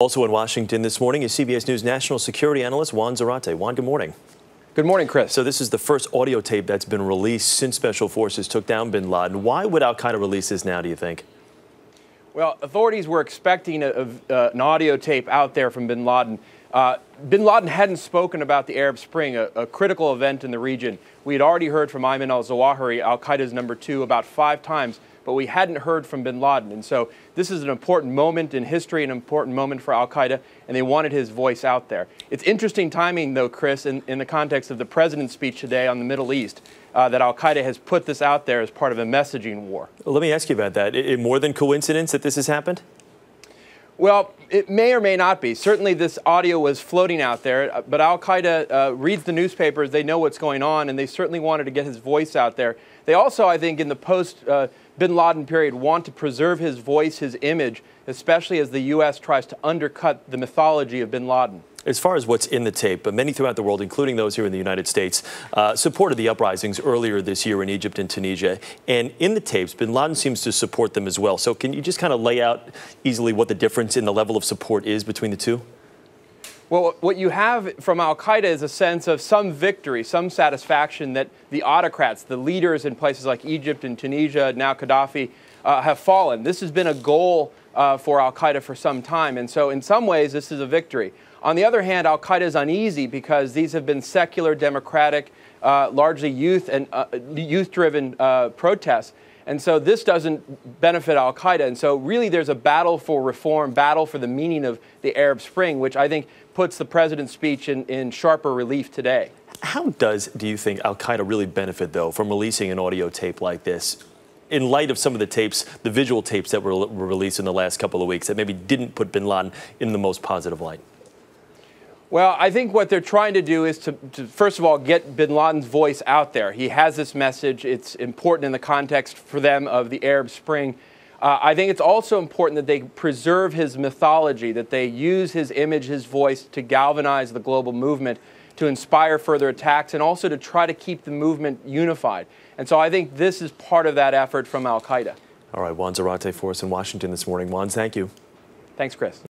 Also in Washington this morning is CBS News national security analyst Juan Zarate. Juan, good morning. Good morning, Chris. So this is the first audio tape that's been released since special forces took down bin Laden. Why would al-Qaeda release this now, do you think? Well, authorities were expecting an audio tape out there from bin Laden. Bin Laden hadn't spoken about the Arab Spring, a critical event in the region. We had already heard from Ayman al-Zawahiri, al-Qaeda's #2, about 5 times, but we hadn't heard from bin Laden. And so this is an important moment in history, an important moment for al-Qaeda, and they wanted his voice out there. It's interesting timing, though, Chris, in the context of the president's speech today on the Middle East, that al-Qaeda has put this out there as part of a messaging war. Well, let me ask you about that. Is it more than coincidence that this has happened? Well, it may or may not be. Certainly this audio was floating out there, but al-Qaeda reads the newspapers, they know what's going on, and they certainly wanted to get his voice out there. They also, I think, in the post-bin Laden period, want to preserve his voice, his image, especially as the U.S. tries to undercut the mythology of bin Laden. As far as what's in the tape, many throughout the world, including those here in the United States, supported the uprisings earlier this year in Egypt and Tunisia. And in the tapes, bin Laden seems to support them as well. So can you just kind of lay out easily what the difference in the level of support is between the two? Well, what you have from al-Qaeda is a sense of some victory, some satisfaction that the autocrats, the leaders in places like Egypt and Tunisia, now Gaddafi, have fallen. This has been a goal for al-Qaeda for some time. And so in some ways, this is a victory. On the other hand, al-Qaeda is uneasy because these have been secular, democratic, largely youth-driven protests. And so this doesn't benefit al-Qaeda. And so really there's a battle for reform, battle for the meaning of the Arab Spring, which I think puts the president's speech in sharper relief today. How do you think al-Qaeda really benefit, though, from releasing an audio tape like this, in light of some of the tapes, the visual tapes that were released in the last couple of weeks that maybe didn't put bin Laden in the most positive light? Well, I think what they're trying to do is to first of all, get bin Laden's voice out there. He has this message. It's important in the context for them of the Arab Spring. I think it's also important that they preserve his mythology, that they use his image, his voice to galvanize the global movement, to inspire further attacks, and also to try to keep the movement unified. And so I think this is part of that effort from al-Qaeda. All right, Juan Zarate for us in Washington this morning. Juan, thank you. Thanks, Chris.